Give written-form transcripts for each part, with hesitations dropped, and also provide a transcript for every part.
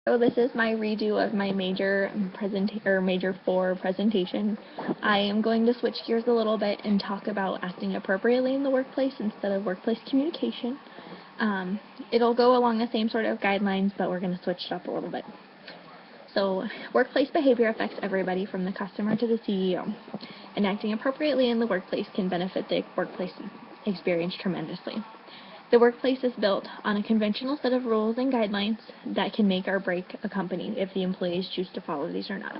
So this is my redo of my major 4 presentation. I am going to switch gears a little bit and talk about acting appropriately in the workplace instead of workplace communication. It'll go along the same sort of guidelines, but we're going to switch it up a little bit. So workplace behavior affects everybody from the customer to the CEO, and acting appropriately in the workplace can benefit the workplace experience tremendously. The workplace is built on a conventional set of rules and guidelines that can make or break a company if the employees choose to follow these or not.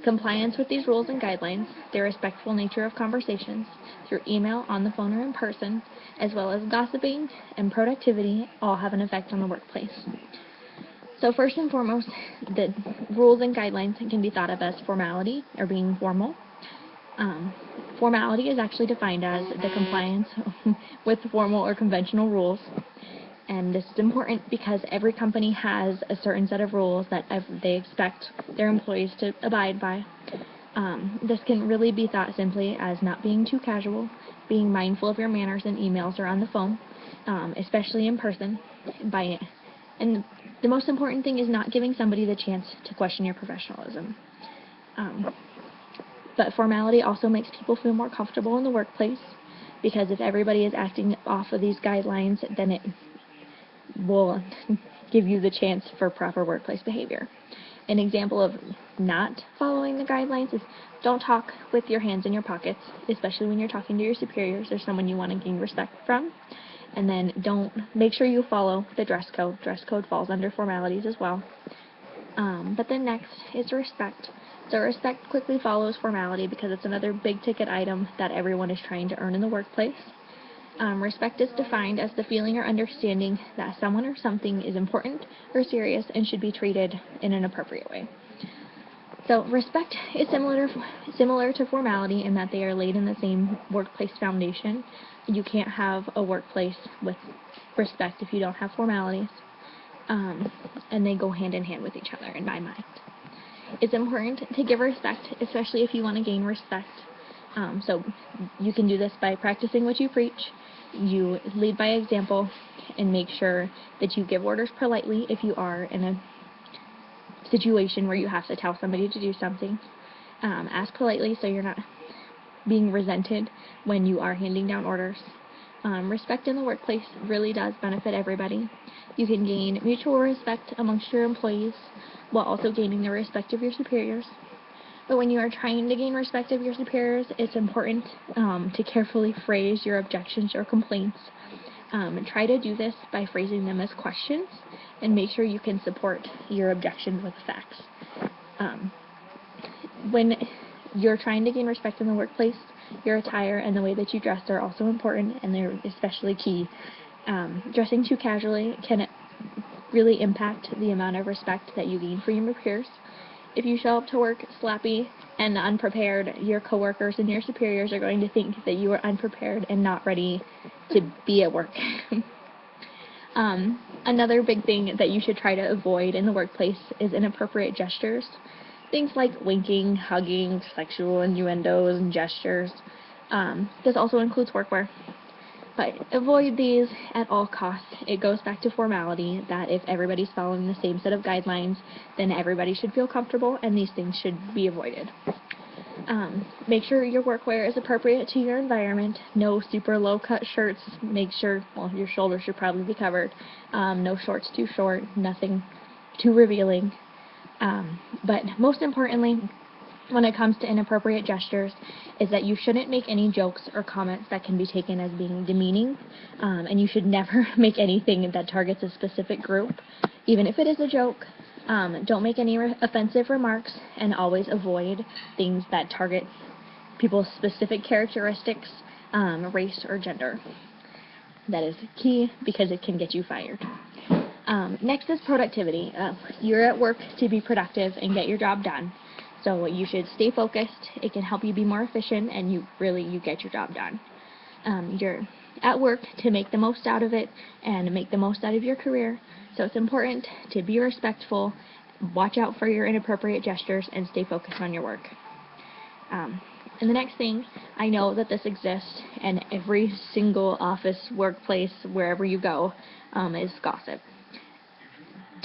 Compliance with these rules and guidelines, the respectful nature of conversations through email, on the phone, or in person, as well as gossiping and productivity all have an effect on the workplace. So first and foremost, the rules and guidelines can be thought of as formality or being formal. Formality is actually defined as the compliance with formal or conventional rules, and this is important because every company has a certain set of rules that they expect their employees to abide by. This can really be thought simply as not being too casual, being mindful of your manners in emails or on the phone, especially in person, and the most important thing is not giving somebody the chance to question your professionalism. But formality also makes people feel more comfortable in the workplace, because if everybody is acting off of these guidelines, then it will give you the chance for proper workplace behavior. An example of not following the guidelines is don't talk with your hands in your pockets, especially when you're talking to your superiors or someone you want to gain respect from. And then make sure you follow the dress code. Dress code falls under formalities as well. But then next is respect. So respect quickly follows formality because it's another big ticket item that everyone is trying to earn in the workplace. Respect is defined as the feeling or understanding that someone or something is important or serious and should be treated in an appropriate way. So respect is similar to formality in that they are laid in the same workplace foundation. You can't have a workplace with respect if you don't have formalities, and they go hand in hand with each other in my mind. It's important to give respect, especially if you want to gain respect. So you can do this by practicing what you preach. You lead by example and make sure that you give orders politely if you are in a situation where you have to tell somebody to do something. Ask politely so you're not being resented when you are handing down orders. Respect in the workplace really does benefit everybody. You can gain mutual respect amongst your employees while also gaining the respect of your superiors. But when you are trying to gain respect of your superiors, it's important to carefully phrase your objections or complaints. Try to do this by phrasing them as questions, and make sure you can support your objections with facts. When you're trying to gain respect in the workplace, your attire and the way that you dress are also important, and they're especially key. Dressing too casually can really impact the amount of respect that you gain from your peers. If you show up to work sloppy and unprepared, your coworkers and your superiors are going to think that you are unprepared and not ready to be at work. Another big thing that you should try to avoid in the workplace is inappropriate gestures. Things like winking, hugging, sexual innuendos, and gestures. This also includes workwear. But avoid these at all costs. It goes back to formality that if everybody's following the same set of guidelines, then everybody should feel comfortable, and these things should be avoided. Make sure your workwear is appropriate to your environment. No super low-cut shirts. Make sure, your shoulders should probably be covered. No shorts too short. Nothing too revealing. But most importantly, when it comes to inappropriate gestures, is that you shouldn't make any jokes or comments that can be taken as being demeaning, and you should never make anything that targets a specific group, even if it is a joke. Don't make any offensive remarks, and always avoid things that target people's specific characteristics, race, or gender. That is key because it can get you fired. Next is productivity. You're at work to be productive and get your job done. So you should stay focused. It can help you be more efficient, and you get your job done. You're at work to make the most out of it and make the most out of your career. So it's important to be respectful, watch out for your inappropriate gestures, and stay focused on your work. And the next thing, I know that this exists in every single office, workplace, wherever you go, is gossip.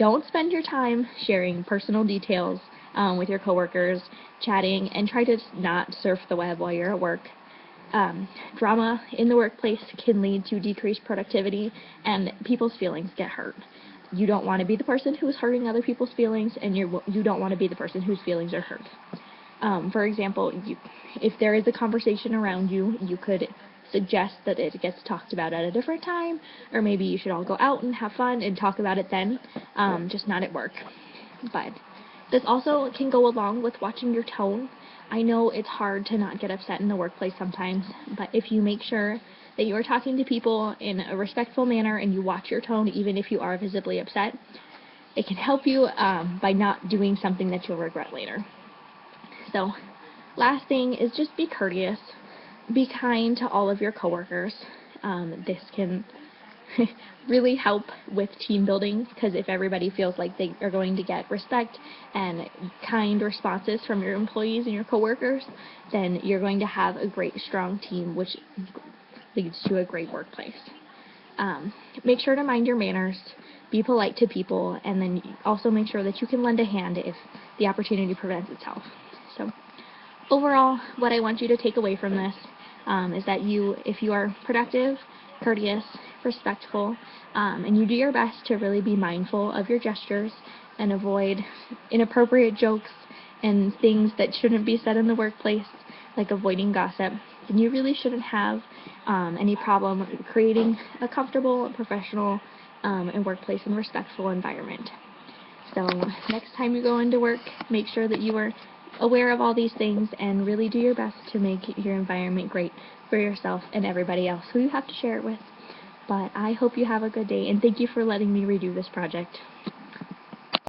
don't spend your time sharing personal details with your coworkers, chatting, and try to not surf the web while you're at work. Drama in the workplace can lead to decreased productivity, and people's feelings get hurt. You don't want to be the person who is hurting other people's feelings, and you don't want to be the person whose feelings are hurt. For example, if there is a conversation around you, you could suggest that it gets talked about at a different time, or maybe you should all go out and have fun and talk about it then, just not at work. But this also can go along with watching your tone. I know it's hard to not get upset in the workplace sometimes, but if you make sure that you are talking to people in a respectful manner and you watch your tone even if you are visibly upset, it can help you by not doing something that you'll regret later. So, last thing is just be courteous. Be kind to all of your coworkers. This can really help with team building, because if everybody feels like they are going to get respect and kind responses from your employees and your coworkers, then you're going to have a great, strong team, which leads to a great workplace. Make sure to mind your manners, be polite to people, and then also make sure that you can lend a hand if the opportunity presents itself. So, overall, what I want you to take away from this is that if you are productive, courteous, respectful, and you do your best to really be mindful of your gestures and avoid inappropriate jokes and things that shouldn't be said in the workplace, like avoiding gossip, then you really shouldn't have any problem creating a comfortable, professional, and workplace and respectful environment. So next time you go into work, make sure that you are aware of all these things and really do your best to make your environment great for yourself and everybody else who you have to share it with. But I hope you have a good day, and thank you for letting me redo this project.